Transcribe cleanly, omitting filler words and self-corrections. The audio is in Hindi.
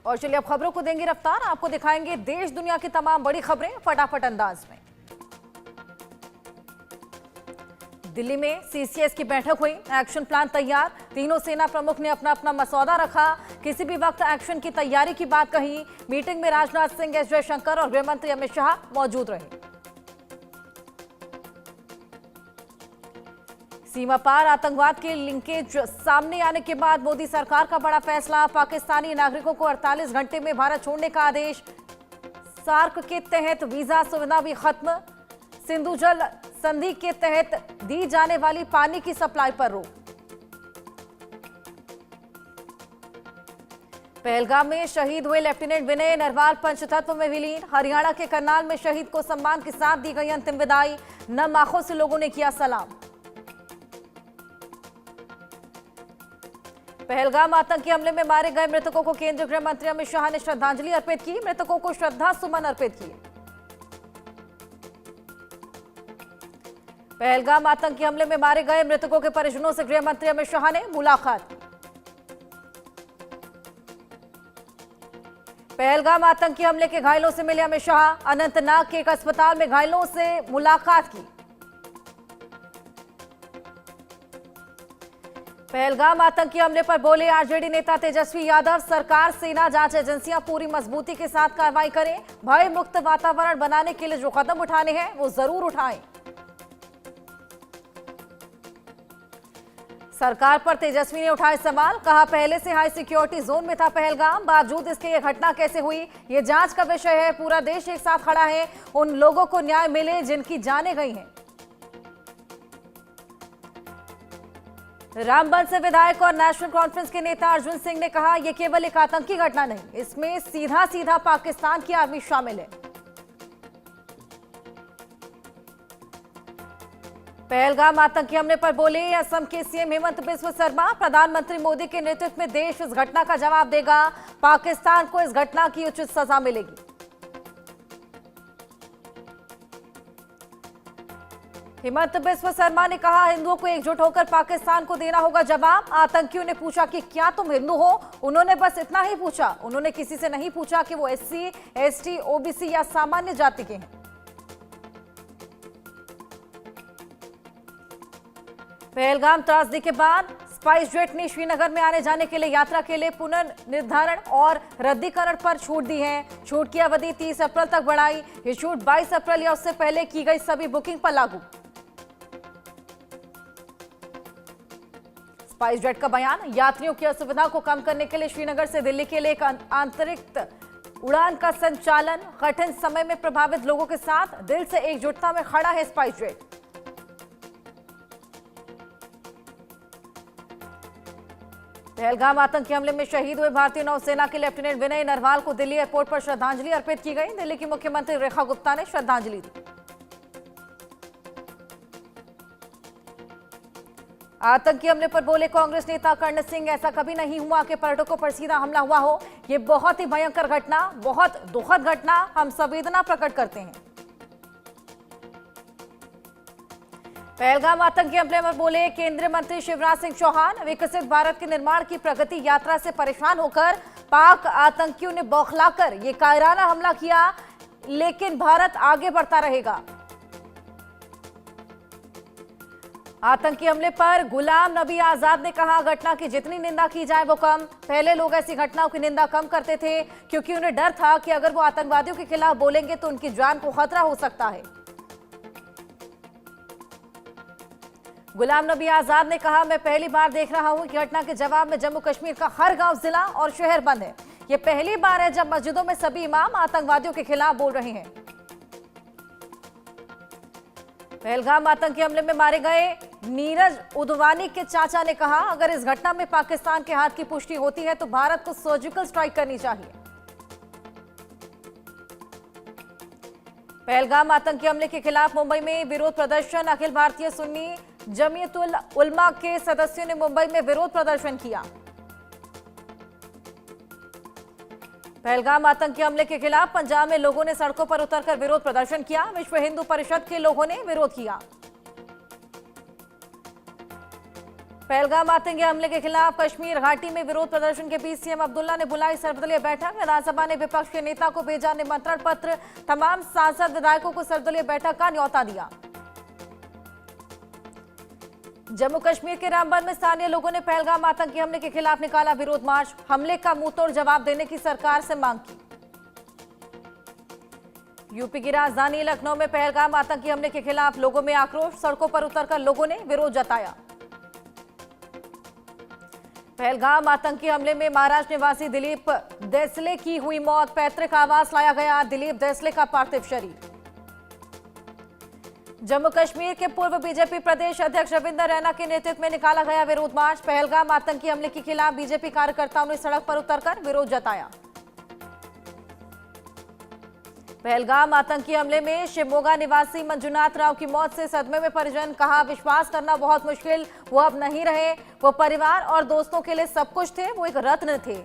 और चलिए अब खबरों को देंगे रफ्तार, आपको दिखाएंगे देश दुनिया की तमाम बड़ी खबरें फटाफट अंदाज में। दिल्ली में सीसीएस की बैठक हुई, एक्शन प्लान तैयार, तीनों सेना प्रमुख ने अपना अपना मसौदा रखा, किसी भी वक्त एक्शन की तैयारी की बात कही। मीटिंग में राजनाथ सिंह, एस जयशंकर और गृह मंत्री अमित शाह मौजूद रहे। सीमा पार आतंकवाद के लिंकेज सामने आने के बाद मोदी सरकार का बड़ा फैसला, पाकिस्तानी नागरिकों को 48 घंटे में भारत छोड़ने का आदेश। सार्क के तहत वीजा सुविधा भी खत्म, सिंधु जल संधि के तहत दी जाने वाली पानी की सप्लाई पर रोक। पहलगाम में शहीद हुए लेफ्टिनेंट विनय नरवाल पंचतत्व में विलीन, हरियाणा के करनाल में शहीद को सम्मान के साथ दी गई अंतिम विदाई, नम आंखों से लोगों ने किया सलाम। पहलगाम आतंकी हमले में मारे गए मृतकों को केंद्रीय गृह मंत्री अमित शाह ने श्रद्धांजलि अर्पित की, मृतकों को श्रद्धा सुमन अर्पित किए। पहलगाम आतंकी हमले में मारे गए मृतकों के परिजनों से गृह मंत्री अमित शाह ने मुलाकात की। पहलगाम आतंकी हमले के घायलों से मिले अमित शाह, अनंतनाग के एक अस्पताल में घायलों से मुलाकात की। पहलगाम आतंकी हमले पर बोले आरजेडी नेता तेजस्वी यादव, सरकार, सेना, जांच एजेंसियां पूरी मजबूती के साथ कार्रवाई करें, भय मुक्त वातावरण बनाने के लिए जो कदम उठाने हैं वो जरूर उठाएं। सरकार पर तेजस्वी ने उठाए सवाल, कहा पहले से हाई सिक्योरिटी जोन में था पहलगाम, बावजूद इसके ये घटना कैसे हुई, ये जांच का विषय है, पूरा देश एक साथ खड़ा है, उन लोगों को न्याय मिले जिनकी जानें गई हैं। रामबन से विधायक और नेशनल कॉन्फ्रेंस के नेता अर्जुन सिंह ने कहा यह केवल एक आतंकी घटना नहीं, इसमें सीधा सीधा पाकिस्तान की आर्मी शामिल है। पहलगाम आतंकी हमले पर बोले असम के सीएम हेमंत बिस्वा शर्मा, प्रधानमंत्री मोदी के नेतृत्व में देश इस घटना का जवाब देगा, पाकिस्तान को इस घटना की उचित सजा मिलेगी। हेमंत बिस्वा शर्मा ने कहा हिंदुओं को एकजुट होकर पाकिस्तान को देना होगा जवाब, आतंकियों ने पूछा कि क्या तुम हिंदू हो, उन्होंने बस इतना ही पूछा, उन्होंने किसी से नहीं पूछा कि वो एससी, एसटी, ओबीसी या सामान्य जाति के हैं। पहलगाम त्रासदी के बाद स्पाइस जेट ने श्रीनगर में आने जाने के लिए यात्रा के लिए पुनर्निर्धारण और रद्दीकरण पर छूट दी है। छूट की अवधि 30 अप्रैल तक बढ़ाई, ये छूट 22 अप्रैल या उससे पहले की गई सभी बुकिंग पर लागू। स्पाइस जेट का बयान, यात्रियों की असुविधा को कम करने के लिए श्रीनगर से दिल्ली के लिए एक आंतरिक उड़ान का संचालन, कठिन समय में प्रभावित लोगों के साथ दिल से एकजुटता में खड़ा है स्पाइस जेट। पहलगाम आतंकी हमले में शहीद हुए भारतीय नौसेना के लेफ्टिनेंट विनय नरवाल को दिल्ली एयरपोर्ट पर श्रद्धांजलि अर्पित की गई, दिल्ली की मुख्यमंत्री रेखा गुप्ता ने श्रद्धांजलि दी। आतंकी हमले पर बोले कांग्रेस नेता कर्ण सिंह, ऐसा कभी नहीं हुआ कि पर्यटकों पर सीधा हमला हुआ हो, ये बहुत ही भयंकर घटना, बहुत दुखद घटना, हम संवेदना प्रकट करते हैं। पहलगाम आतंकी हमले में बोले केंद्रीय मंत्री शिवराज सिंह चौहान, विकसित भारत के निर्माण की प्रगति यात्रा से परेशान होकर पाक आतंकियों ने बौखलाकर ये कायराना हमला किया, लेकिन भारत आगे बढ़ता रहेगा। आतंकी हमले पर गुलाम नबी आजाद ने कहा घटना की जितनी निंदा की जाए वो कम, पहले लोग ऐसी घटनाओं की निंदा कम करते थे क्योंकि उन्हें डर था कि अगर वो आतंकवादियों के खिलाफ बोलेंगे तो उनकी जान को खतरा हो सकता है। गुलाम नबी आजाद ने कहा मैं पहली बार देख रहा हूं कि घटना के जवाब में जम्मू कश्मीर का हर गांव, जिला और शहर बंद है, यह पहली बार है जब मस्जिदों में सभी इमाम आतंकवादियों के खिलाफ बोल रहे हैं। पहलगाम आतंकी हमले में मारे गए नीरज उदवानी के चाचा ने कहा अगर इस घटना में पाकिस्तान के हाथ की पुष्टि होती है तो भारत को सर्जिकल स्ट्राइक करनी चाहिए। पहलगाम आतंकी हमले के खिलाफ मुंबई में विरोध प्रदर्शन, अखिल भारतीय सुन्नी जमीयतुल उलमा के सदस्यों ने मुंबई में विरोध प्रदर्शन किया। पहलगाम आतंकी हमले के खिलाफ पंजाब में लोगों ने सड़कों पर उतरकर विरोध प्रदर्शन किया, विश्व हिंदू परिषद के लोगों ने विरोध किया। पहलगाम आतंकी हमले के खिलाफ कश्मीर घाटी में विरोध प्रदर्शन के बीच सीएम अब्दुल्ला ने बुलाई सर्वदलीय बैठक। विधानसभा ने विपक्ष के नेता को भेजा निमंत्रण पत्र। तमाम सांसद विधायकों को सर्वदलीय बैठक का न्योता दिया। जम्मू कश्मीर के रामबन में स्थानीय लोगों ने पहलगाम आतंकी हमले के खिलाफ निकाला विरोध मार्च। हमले का मुंहतोड़ जवाब देने की सरकार से मांग की। यूपी की राजधानी लखनऊ में पहलगाम आतंकी हमले के खिलाफ लोगों में आक्रोश। सड़कों पर उतरकर लोगों ने विरोध जताया। पहलगाम आतंकी हमले में महाराष्ट्र निवासी दिलीप देसले की हुई मौत। पैतृक आवास लाया गया दिलीप देसले का पार्थिव शरीर। जम्मू कश्मीर के पूर्व बीजेपी प्रदेश अध्यक्ष रविंदर रैना के नेतृत्व में निकाला गया विरोध मार्च। पहलगाम आतंकी हमले के खिलाफ बीजेपी कार्यकर्ताओं ने सड़क पर उतरकर विरोध जताया। पहलगाम आतंकी हमले में शिवमोगा निवासी मंजुनाथ राव की मौत से सदमे में परिजन। कहा, विश्वास करना बहुत मुश्किल, वो अब नहीं रहे। वो परिवार और दोस्तों के लिए सब कुछ थे, वो एक रत्न थे।